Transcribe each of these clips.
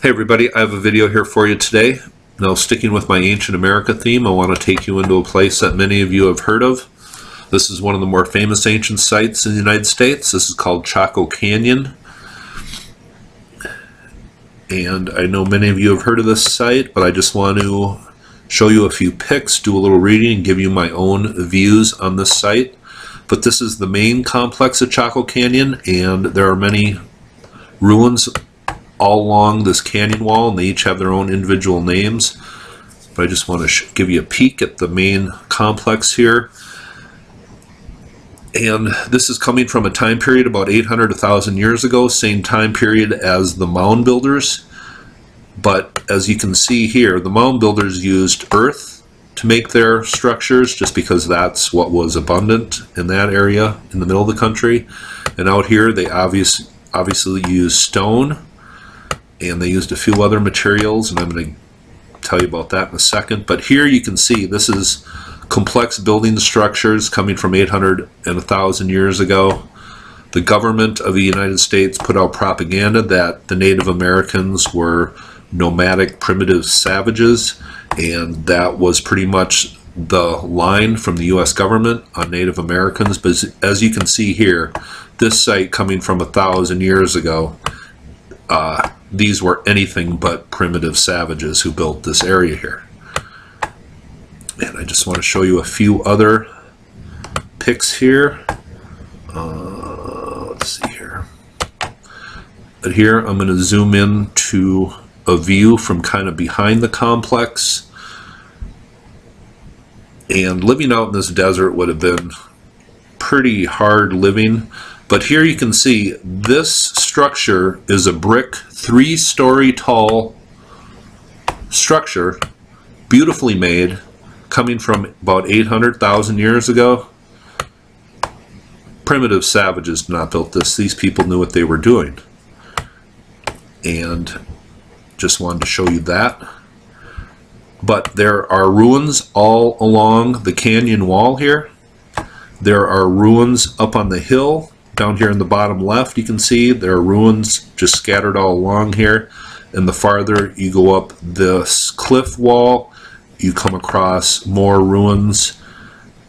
Hey everybody, I have a video here for you today. Now, sticking with my Ancient America theme, I want to take you into a place that many of you have heard of. This is one of the more famous ancient sites in the United States. This is called Chaco Canyon. And I know many of you have heard of this site, but I just want to show you a few pics, do a little reading, and give you my own views on this site. But this is the main complex of Chaco Canyon, and there are many ruins all along this canyon wall, and they each have their own individual names. But I just want to give you a peek at the main complex here. And this is coming from a time period about 800 to 1,000 years ago, same time period as the mound builders. But as you can see here, the mound builders used earth to make their structures just because that's what was abundant in that area in the middle of the country. And out here they obviously used stone, and they used a few other materials, and I'm going to tell you about that in a second. But here you can see this is complex building structures coming from 800 and 1,000 years ago. The government of the United States put out propaganda that the Native Americans were nomadic, primitive savages, and that was pretty much the line from the U.S. government on Native Americans. But as you can see here, this site coming from 1,000 years ago, these were anything but primitive savages who built this area here. And I just want to show you a few other pics here. Let's see here. But here I'm going to zoom in to a view from kind of behind the complex. And living out in this desert would have been pretty hard living. But here you can see this structure is a brick 3-story tall structure, beautifully made, coming from about 800,000 years ago. Primitive savages did not build this. These people knew what they were doing. And just wanted to show you that. But there are ruins all along the canyon wall here. There are ruins up on the hill. Down here in the bottom left, you can see there are ruins just scattered all along here. And the farther you go up this cliff wall, you come across more ruins.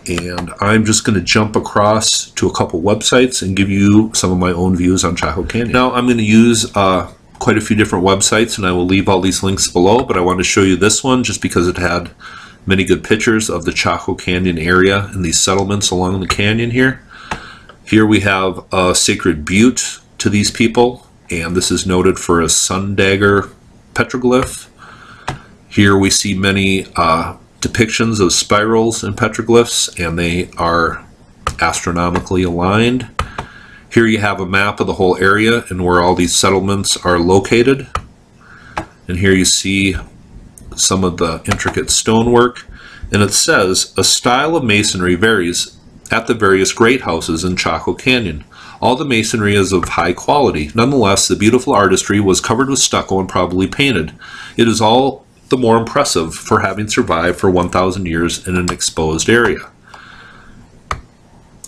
And I'm just going to jump across to a couple websites and give you some of my own views on Chaco Canyon. Now I'm going to use quite a few different websites, and I will leave all these links below, but I want to show you this one just because it had many good pictures of the Chaco Canyon area and these settlements along the canyon here. Here we have a sacred butte to these people, and this is noted for a sun dagger petroglyph. Here we see many depictions of spirals and petroglyphs, and they are astronomically aligned. Here you have a map of the whole area and where all these settlements are located. And here you see some of the intricate stonework. And it says, a style of masonry varies at the various great houses in Chaco Canyon. All the masonry is of high quality. Nonetheless, the beautiful artistry was covered with stucco and probably painted. It is all the more impressive for having survived for 1,000 years in an exposed area.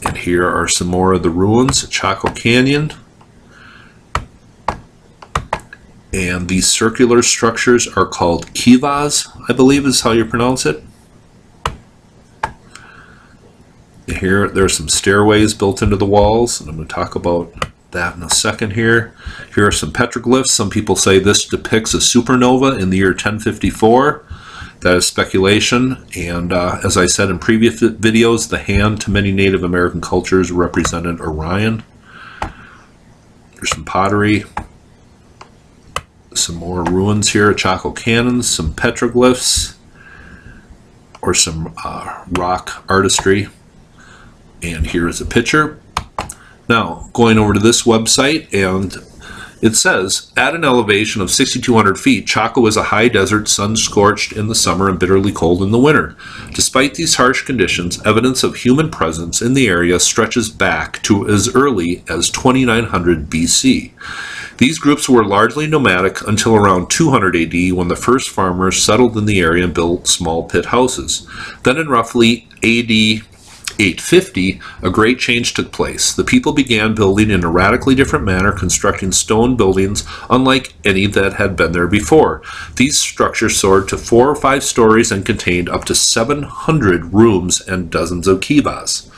And here are some more of the ruins at Chaco Canyon. And these circular structures are called kivas, I believe is how you pronounce it. Here, there are some stairways built into the walls, and I'm going to talk about that in a second here. Here are some petroglyphs. Some people say this depicts a supernova in the year 1054. That is speculation, and as I said in previous videos, the hand to many Native American cultures represented Orion. There's some pottery, some more ruins here at Chaco Canyon, some petroglyphs, or some rock artistry. And here is a picture. Now, going over to this website, and it says, at an elevation of 6,200 feet, Chaco is a high desert, sun-scorched in the summer and bitterly cold in the winter. Despite these harsh conditions, evidence of human presence in the area stretches back to as early as 2900 BC. These groups were largely nomadic until around 200 AD, when the first farmers settled in the area and built small pit houses. Then in roughly AD 850, a great change took place. The people began building in a radically different manner, constructing stone buildings unlike any that had been there before. These structures soared to 4 or 5 stories and contained up to 700 rooms and dozens of kivas.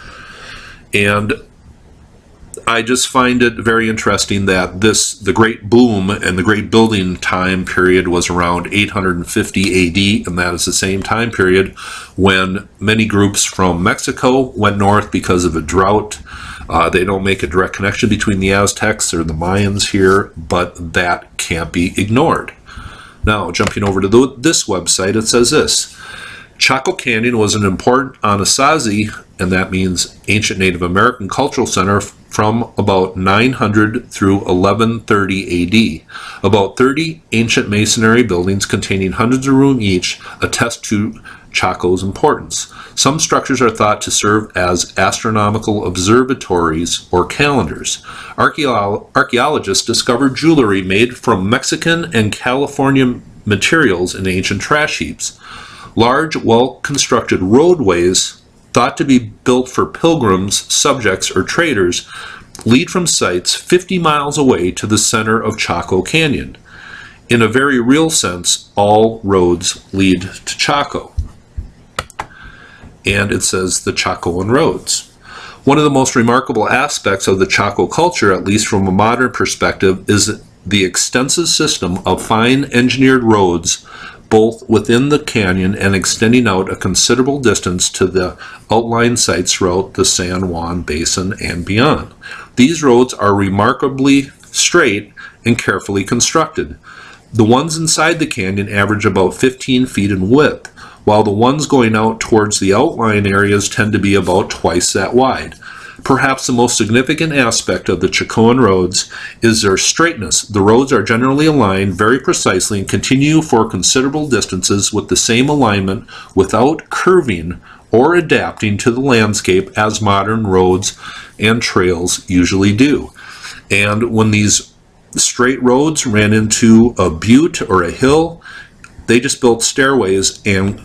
And I just find it very interesting that the great boom and the great building time period was around 850 AD, and that is the same time period when many groups from Mexico went north because of a drought. They don't make a direct connection between the Aztecs or the Mayans here, but that can't be ignored. Now, jumping over to this website, it says this. Chaco Canyon was an important Anasazi, and that means ancient Native American cultural center, from about 900 through 1130 AD. About 30 ancient masonry buildings containing hundreds of rooms each attest to Chaco's importance. Some structures are thought to serve as astronomical observatories or calendars. Archaeologists discovered jewelry made from Mexican and California materials in ancient trash heaps. Large, well-constructed roadways, thought to be built for pilgrims, subjects, or traders, lead from sites 50 miles away to the center of Chaco Canyon. In a very real sense, all roads lead to Chaco. And it says the Chacoan roads. One of the most remarkable aspects of the Chaco culture, at least from a modern perspective, is the extensive system of fine engineered roads both within the canyon and extending out a considerable distance to the outlying sites throughout the San Juan Basin and beyond. These roads are remarkably straight and carefully constructed. The ones inside the canyon average about 15 feet in width, while the ones going out towards the outlying areas tend to be about twice that wide. Perhaps the most significant aspect of the Chacoan roads is their straightness. The roads are generally aligned very precisely and continue for considerable distances with the same alignment without curving or adapting to the landscape as modern roads and trails usually do. And when these straight roads ran into a butte or a hill, they just built stairways and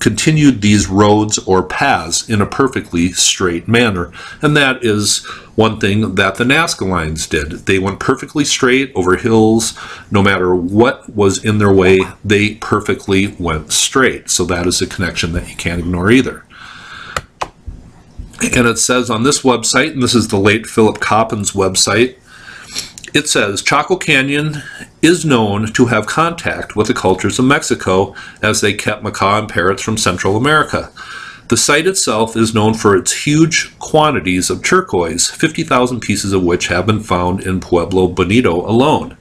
continued these roads or paths in a perfectly straight manner. And that is one thing that the Nazca lines did. They went perfectly straight over hills. No matter what was in their way, they perfectly went straight. So that is a connection that you can't ignore either. And it says on this website, and this is the late Philip Coppin's website, it says, Chaco Canyon is known to have contact with the cultures of Mexico as they kept macaw and parrots from Central America. The site itself is known for its huge quantities of turquoise, 50,000 pieces of which have been found in Pueblo Bonito alone.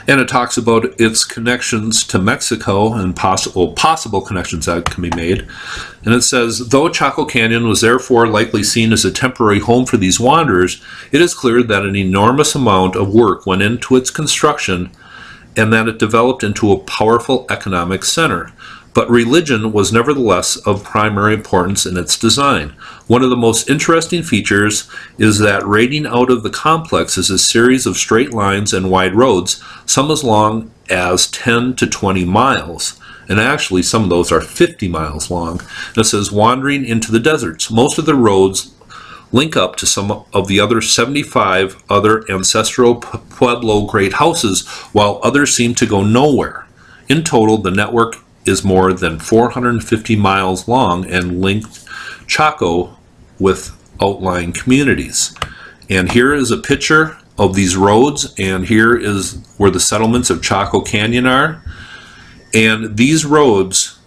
And it talks about its connections to Mexico and possible connections that can be made. And it says, though Chaco Canyon was therefore likely seen as a temporary home for these wanderers, it is clear that an enormous amount of work went into its construction and that it developed into a powerful economic center. But religion was nevertheless of primary importance in its design. One of the most interesting features is that radiating out of the complex is a series of straight lines and wide roads, some as long as 10 to 20 miles. And actually, some of those are 50 miles long. And it says, wandering into the deserts. Most of the roads link up to some of the other 75 other ancestral Pueblo great houses, while others seem to go nowhere. In total, the network is more than 450 miles long and linked Chaco with outlying communities. And here is a picture of these roads, and here is where the settlements of Chaco Canyon are. And these roads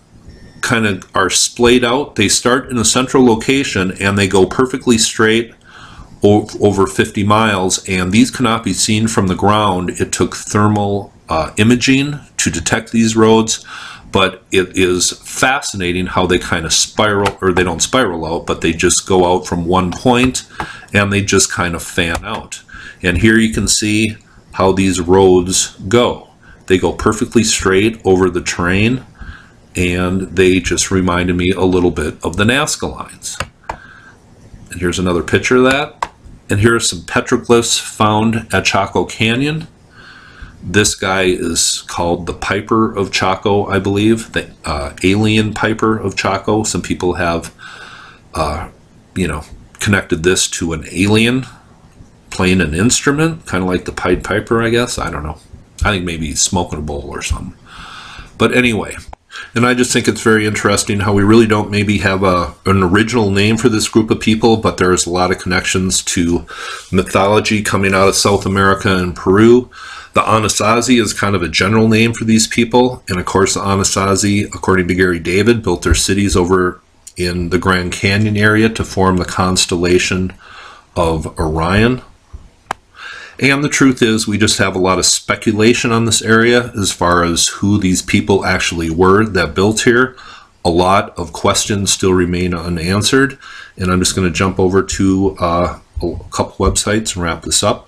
kind of are splayed out. They start in a central location and they go perfectly straight over 50 miles, and these cannot be seen from the ground. It took thermal imaging to detect these roads. But it is fascinating how they kind of spiral, or they don't spiral out, but they just go out from one point and they just kind of fan out. And here you can see how these roads go. They go perfectly straight over the terrain, and they just reminded me a little bit of the Nazca lines. And here's another picture of that. And here are some petroglyphs found at Chaco Canyon. This guy is called the Piper of Chaco, I believe, the alien Piper of Chaco. Some people have, connected this to an alien playing an instrument, kind of like the Pied Piper, I guess. I don't know. I think maybe smoking a bowl or something. But anyway, and I just think it's very interesting how we really don't maybe have an original name for this group of people, but there's a lot of connections to mythology coming out of South America and Peru. The Anasazi is kind of a general name for these people. And of course, the Anasazi, according to Gary David, built their cities over in the Grand Canyon area to form the constellation of Orion. And the truth is, we just have a lot of speculation on this area as far as who these people actually were that built here. A lot of questions still remain unanswered. And I'm just going to jump over to a couple websites and wrap this up.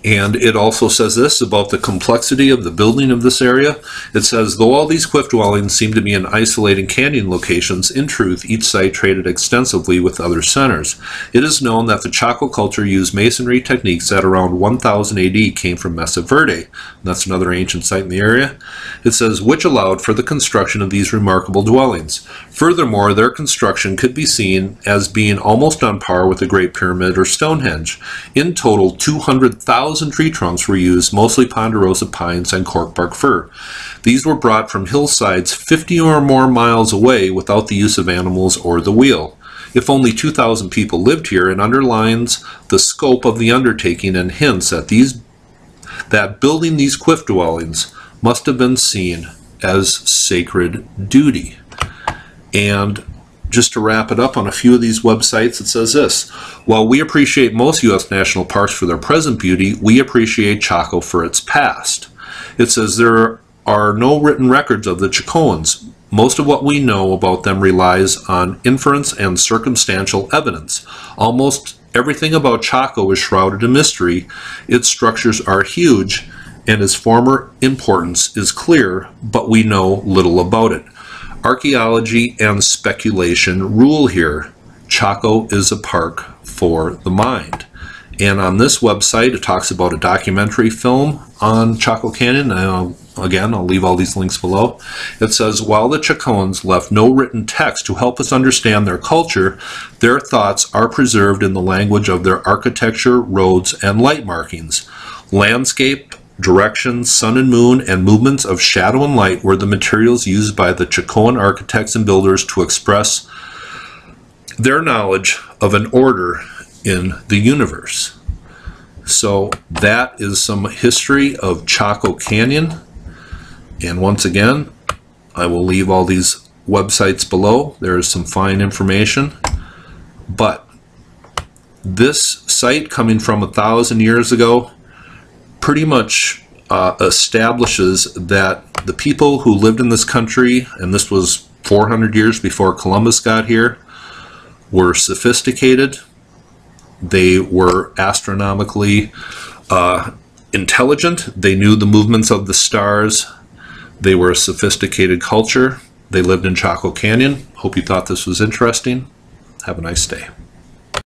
And it also says this about the complexity of the building of this area. It says, though all these cliff dwellings seem to be in isolated canyon locations, in truth, each site traded extensively with other centers. It is known that the Chaco culture used masonry techniques that around 1000 AD came from Mesa Verde. That's another ancient site in the area. It says, which allowed for the construction of these remarkable dwellings. Furthermore, their construction could be seen as being almost on par with the Great Pyramid or Stonehenge. In total, 200,000 tree trunks were used, mostly ponderosa pines and corkbark fir. These were brought from hillsides 50 or more miles away without the use of animals or the wheel. If only 2,000 people lived here, it underlines the scope of the undertaking and hints that building these cliff dwellings must have been seen as sacred duty. And just to wrap it up on a few of these websites, it says this: while we appreciate most U.S. national parks for their present beauty, we appreciate Chaco for its past. It says there are no written records of the Chacoans. Most of what we know about them relies on inference and circumstantial evidence. Almost everything about Chaco is shrouded in mystery. Its structures are huge, and its former importance is clear, but we know little about it. Archaeology and speculation rule here. Chaco is a park for the mind. And on this website, it talks about a documentary film on Chaco Canyon. Again, I'll leave all these links below. It says, while the Chacoans left no written text to help us understand their culture, their thoughts are preserved in the language of their architecture, roads, and light markings. Landscape, direction, sun and moon, and movements of shadow and light were the materials used by the Chacoan architects and builders to express their knowledge of an order in the universe. So that is some history of Chaco Canyon. And once again, I will leave all these websites below. There is some fine information. But this site, coming from 1,000 years ago, pretty much establishes that the people who lived in this country, and this was 400 years before Columbus got here, were sophisticated. They were astronomically intelligent. They knew the movements of the stars. They were a sophisticated culture. They lived in Chaco Canyon. Hope you thought this was interesting. Have a nice day.